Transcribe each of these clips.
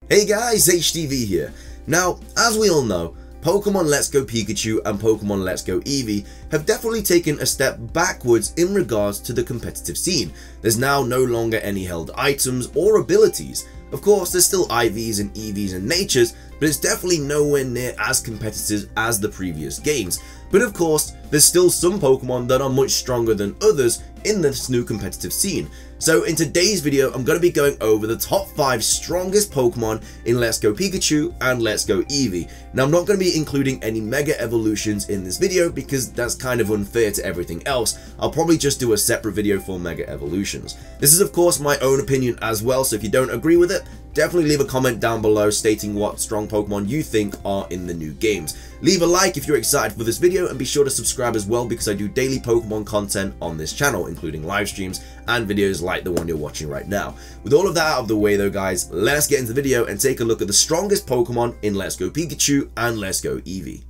Hey guys, HDvee here. Now, as we all know, Pokemon Let's Go Pikachu and Pokemon Let's Go Eevee have definitely taken a step backwards in regards to the competitive scene. There's now no longer any held items or abilities. Of course, there's still IVs and EVs and natures, but it's definitely nowhere near as competitive as the previous games. But of course, there's still some Pokemon that are much stronger than others in this new competitive scene. So in today's video, I'm going to be going over the top 5 strongest Pokemon in Let's Go Pikachu and Let's Go Eevee. Now, I'm not going to be including any Mega Evolutions in this video because that's kind of unfair to everything else. I'll probably just do a separate video for Mega Evolutions. This is of course my own opinion as well, so if you don't agree with it, definitely leave a comment down below stating what strong Pokemon you think are in the new games. Leave a like if you're excited for this video and be sure to subscribe as well because I do daily Pokemon content on this channel, including live streams and videos like the one you're watching right now. With all of that out of the way though guys, let's get into the video and take a look at the strongest Pokemon in Let's Go Pikachu and Let's Go Eevee.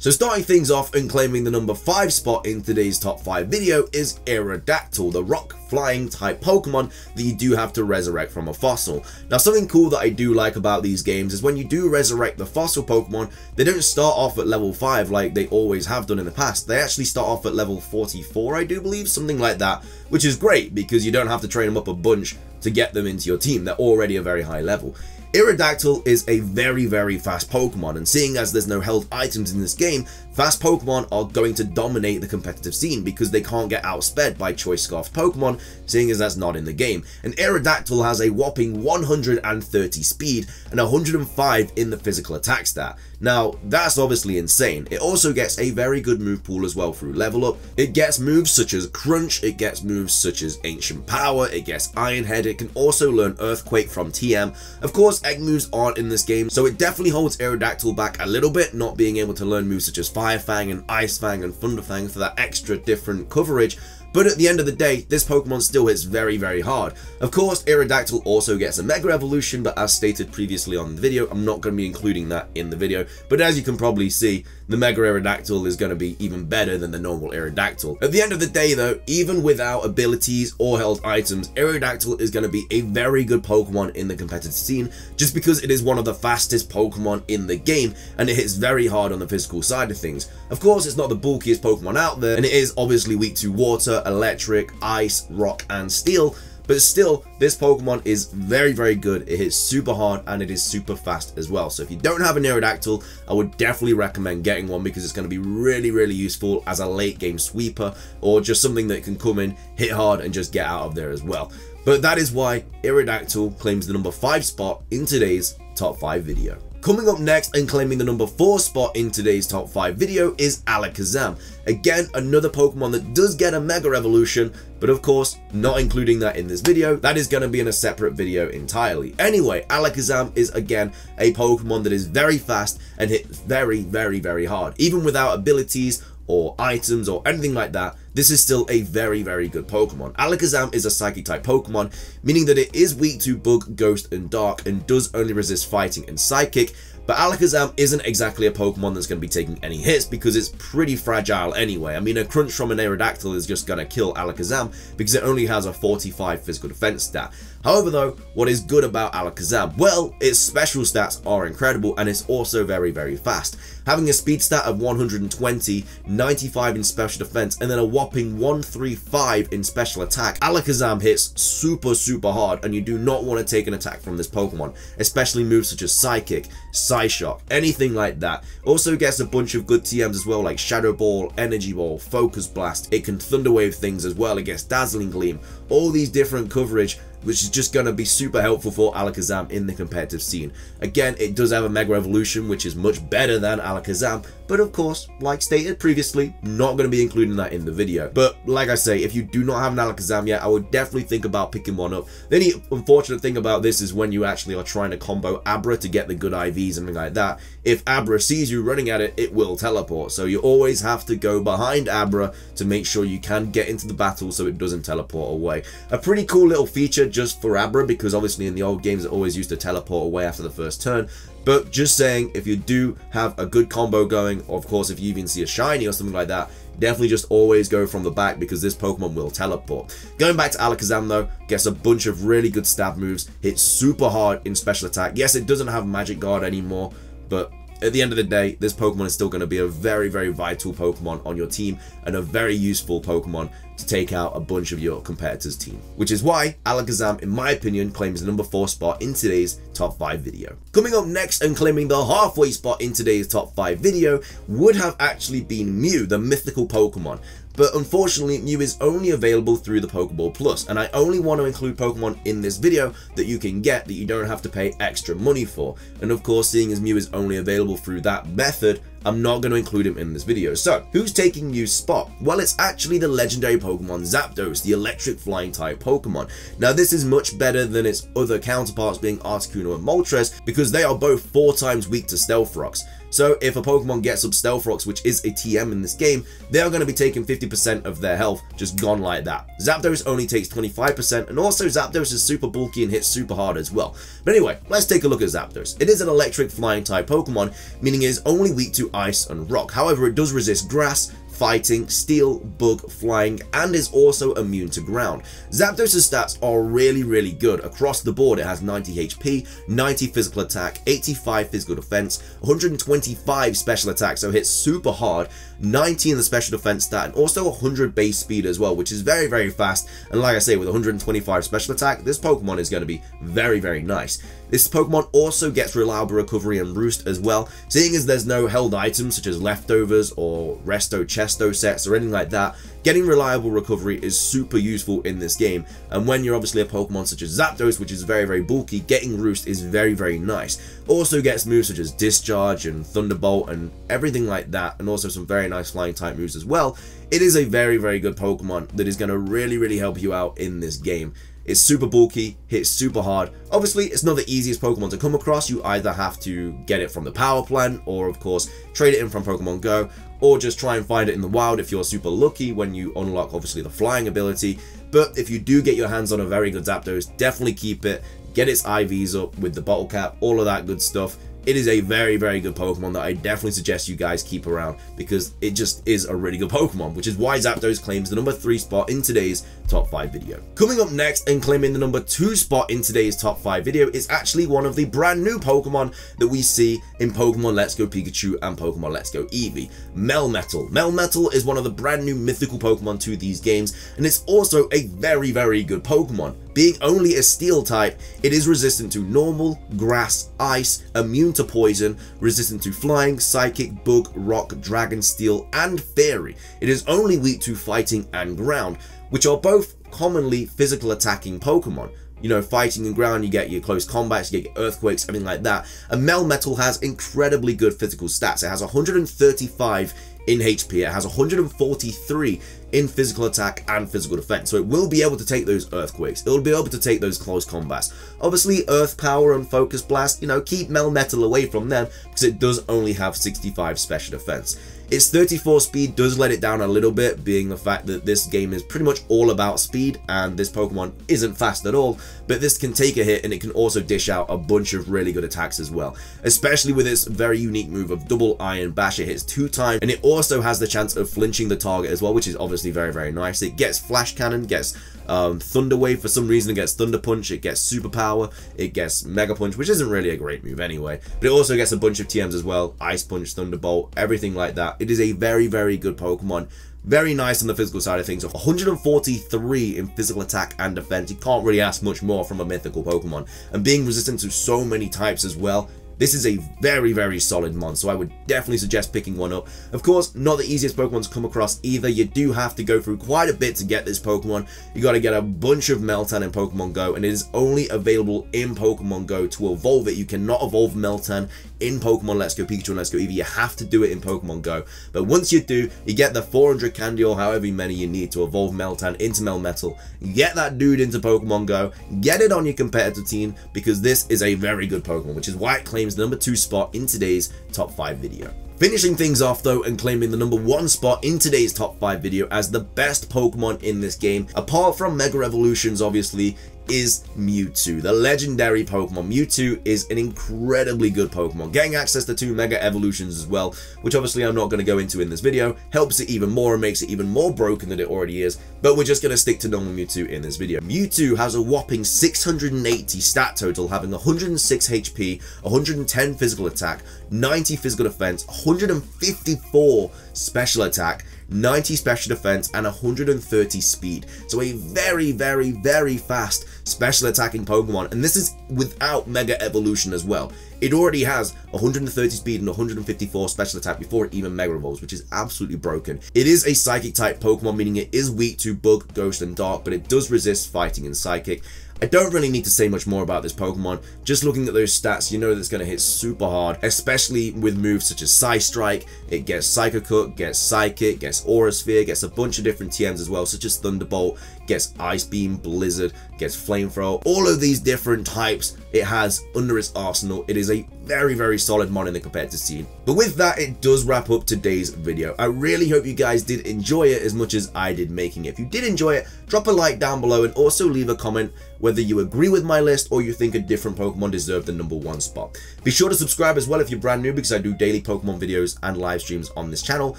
So starting things off and claiming the number 5 spot in today's top 5 video is Aerodactyl, the rock flying type Pokemon that you do have to resurrect from a fossil. Now something cool that I do like about these games is when you do resurrect the fossil Pokemon, they don't start off at level 5 like they always have done in the past. They actually start off at level 44, I do believe, something like that, which is great because you don't have to train them up a bunch to get them into your team. They're already a very high level. Aerodactyl is a very fast Pokemon, and seeing as there's no held items in this game, fast Pokemon are going to dominate the competitive scene because they can't get outsped by Choice Scarf Pokemon, seeing as that's not in the game. And Aerodactyl has a whopping 130 speed and 105 in the physical attack stat. Now, that's obviously insane. It also gets a very good move pool as well through level up. It gets moves such as Crunch, it gets moves such as Ancient Power, it gets Iron Head, it can also learn Earthquake from TM. Of course, Egg moves aren't in this game, so it definitely holds Aerodactyl back a little bit, not being able to learn moves such as Fire Fang and Ice Fang and Thunder Fang for that extra different coverage. But at the end of the day, this Pokemon still hits very hard. Of course, Aerodactyl also gets a Mega Evolution, but as stated previously on the video, I'm not going to be including that in the video. But as you can probably see, the Mega Aerodactyl is going to be even better than the normal Aerodactyl. At the end of the day though, even without abilities or held items, Aerodactyl is going to be a very good Pokemon in the competitive scene, just because it is one of the fastest Pokemon in the game, and it hits very hard on the physical side of things. Of course, it's not the bulkiest Pokemon out there, and it is obviously weak to water, electric, ice, rock, and steel, but still, this Pokemon is very good. It hits super hard and it is super fast as well. So if you don't have an Aerodactyl, I would definitely recommend getting one because it's going to be really useful as a late game sweeper or just something that can come in, hit hard, and just get out of there as well. But that is why Aerodactyl claims the number 5 spot in today's top 5 video. Coming up next and claiming the number 4 spot in today's top 5 video is Alakazam. Again, another Pokemon that does get a Mega Evolution, but of course, not including that in this video. That is going to be in a separate video entirely. Anyway, Alakazam is again a Pokemon that is very fast and hits very hard. Even without abilities or items or anything like that, this is still a very good Pokemon. Alakazam is a Psychic type Pokemon, meaning that it is weak to Bug, Ghost, and Dark, and does only resist Fighting and Psychic. But Alakazam isn't exactly a Pokemon that's going to be taking any hits because it's pretty fragile anyway. I mean, a Crunch from an Aerodactyl is just going to kill Alakazam because it only has a 45 physical defense stat. However though, what is good about Alakazam? Well, its special stats are incredible and it's also very fast. Having a speed stat of 120, 95 in special defense, and then a whopping 135 in special attack, Alakazam hits super hard, and you do not want to take an attack from this Pokemon, especially moves such as Psychic, Psyshock, anything like that. Also gets a bunch of good TMs as well, like Shadow Ball, Energy Ball, Focus Blast. It can Thunder Wave things as well. It gets Dazzling Gleam, all these different coverage, which is just going to be super helpful for Alakazam in the competitive scene. Again, it does have a Mega Evolution, which is much better than Alakazam, but of course, like stated previously, not going to be including that in the video. But like I say, if you do not have an Alakazam yet, I would definitely think about picking one up. The only unfortunate thing about this is when you actually are trying to combo Ambrer to get the good IVs and things like that, if Ambrer sees you running at it, it will teleport. So you always have to go behind Ambrer to make sure you can get into the battle so it doesn't teleport away. A pretty cool little feature, just for Ambrer, because obviously in the old games it always used to teleport away after the first turn. But just saying, if you do have a good combo going, or of course if you even see a shiny or something like that, definitely just always go from the back, because this Pokemon will teleport. Going back to Alakazam though, gets a bunch of really good stab moves, hits super hard in special attack. Yes, it doesn't have Magic Guard anymore, but at the end of the day, this Pokemon is still going to be a very, very vital Pokemon on your team, and a very useful Pokemon to take out a bunch of your competitors' team. Which is why Alakazam, in my opinion, claims the number 4 spot in today's top 5 video. Coming up next and claiming the halfway spot in today's top 5 video would have actually been Mew, the mythical Pokemon. But unfortunately, Mew is only available through the Pokeball Plus, and I only want to include Pokemon in this video that you can get, that you don't have to pay extra money for. And of course, seeing as Mew is only available through that method, I'm not going to include him in this video. So, who's taking Mew's spot? Well, it's actually the legendary Pokemon Zapdos, the electric flying type Pokemon. Now, this is much better than its other counterparts being Articuno and Moltres, because they are both 4 times weak to Stealth Rocks. So if a Pokemon gets up Stealth Rocks, which is a TM in this game, they are going to be taking 50% of their health just gone like that. Zapdos only takes 25%, and also Zapdos is super bulky and hits super hard as well. But anyway, let's take a look at Zapdos. It is an electric flying type Pokemon, meaning it is only weak to ice and rock. However, it does resist grass, fighting, steel, bug, flying, and is also immune to ground. Zapdos' stats are really good across the board. It has 90 HP, 90 physical attack, 85 physical defense, 125 special attack, so hits super hard, 90 in the special defense stat, and also 100 base speed as well, which is very fast. And like I say, with 125 special attack, this Pokemon is going to be very nice. This Pokemon also gets reliable recovery and roost as well, seeing as there's no held items such as leftovers or resto chesto sets or anything like that. Getting reliable recovery is super useful in this game, and when you're obviously a Pokemon such as Zapdos, which is very bulky, getting roost is very nice. Also gets moves such as Discharge and Thunderbolt and everything like that, and also some very nice flying type moves as well. It is a very good Pokemon that is going to really help you out in this game. It's super bulky, hits super hard. Obviously, it's not the easiest Pokemon to come across. You either have to get it from the power plant, or of course, trade it in from Pokemon Go, or just try and find it in the wild if you're super lucky when you unlock, obviously, the flying ability. But if you do get your hands on a very good Zapdos, definitely keep it. Get its IVs up with the bottle cap, all of that good stuff. It is a very good Pokemon that I definitely suggest you guys keep around, because it just is a really good Pokemon, which is why Zapdos claims the number 3 spot in today's top 5 video. Coming up next and claiming the number 2 spot in today's top 5 video is actually one of the brand new Pokemon that we see in Pokemon Let's Go Pikachu and Pokemon Let's Go Eevee, Melmetal. Melmetal is one of the brand new mythical Pokemon to these games, and it's also a very good Pokemon. Being only a steel type, it is resistant to normal, grass, ice, immune to poison, resistant to flying, psychic, bug, rock, dragon, steel, and fairy. It is only weak to fighting and ground, which are both commonly physical attacking Pokemon. You know, fighting and ground, you get your close combats, you get your earthquakes, everything like that. And Melmetal has incredibly good physical stats. It has 135 in HP, it has 143 in physical attack and physical defense, so it will be able to take those earthquakes, it will be able to take those close combats. Obviously, Earth Power and Focus Blast, you know, keep Melmetal away from them, because it does only have 65 special defense. Its 34 speed does let it down a little bit, being the fact that this game is pretty much all about speed, and this Pokemon isn't fast at all, but this can take a hit and it can also dish out a bunch of really good attacks as well, especially with its very unique move of Double Iron Bash. It hits 2 times, and it also has the chance of flinching the target as well, which is obviously very nice. It gets Flash Cannon, gets Thunder Wave for some reason, it gets Thunder Punch, it gets Super Power, it gets Mega Punch, which isn't really a great move anyway, but it also gets a bunch of TMs as well, Ice Punch, Thunderbolt, everything like that. It is a very good Pokemon. Very nice on the physical side of things. 143 in physical attack and defense. You can't really ask much more from a mythical Pokemon. And being resistant to so many types as well, this is a very solid mon, so I would definitely suggest picking one up. Of course, not the easiest Pokemon to come across either. You do have to go through quite a bit to get this Pokemon. You got to get a bunch of Meltan in Pokemon Go, and it is only available in Pokemon Go to evolve it. You cannot evolve Meltan in Pokemon Let's Go Pikachu and Let's Go Eevee. You have to do it in Pokemon Go. But once you do, you get the 400 candy or however many you need to evolve Meltan into Melmetal. Get that dude into Pokemon Go. Get it on your competitor team, because this is a very good Pokemon, which is why it claims the number 2 spot in today's top 5 video. Finishing things off though and claiming the number 1 spot in today's top 5 video as the best Pokemon in this game, apart from Mega Evolutions obviously, is Mewtwo, the legendary Pokemon. Mewtwo is an incredibly good Pokemon. Getting access to 2 Mega Evolutions as well, which obviously I'm not going to go into in this video, helps it even more and makes it even more broken than it already is, but we're just going to stick to normal Mewtwo in this video. Mewtwo has a whopping 680 stat total, having 106 HP, 110 physical attack, 90 physical defense, 154 special attack, 90 special defense, and 130 speed. So a very, very, very fast special attacking Pokemon, and this is without Mega Evolution as well. It already has 130 speed and 154 special attack before it even Mega Evolves, which is absolutely broken. It is a Psychic type Pokemon, meaning it is weak to Bug, Ghost, and Dark, but it does resist Fighting and Psychic. I don't really need to say much more about this Pokemon. Just looking at those stats, you know that it's going to hit super hard, especially with moves such as Psystrike. It gets Psycho Cut, gets Psychic, gets Aura Sphere, gets a bunch of different TMs as well, such as Thunderbolt, gets Ice Beam, Blizzard, gets Flamethrower. All of these different types it has under its arsenal. It is a very, very solid mon in the competitive scene. But with that, it does wrap up today's video. I really hope you guys did enjoy it as much as I did making it. If you did enjoy it, drop a like down below and also leave a comment whether you agree with my list or you think a different Pokemon deserved the #1 spot. Be sure to subscribe as well if you're brand new, because I do daily Pokemon videos and live streams on this channel.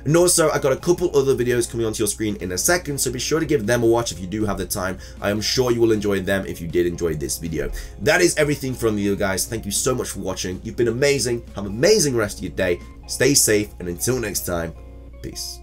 And also, I got a couple other videos coming onto your screen in a second, so be sure to give them a watch if you do have the time. I am sure you will enjoy them if you did enjoy this video. That is everything from you guys. Thank you so much for watching. You've been amazing. Have an amazing rest of your day. Stay safe, and until next time, peace.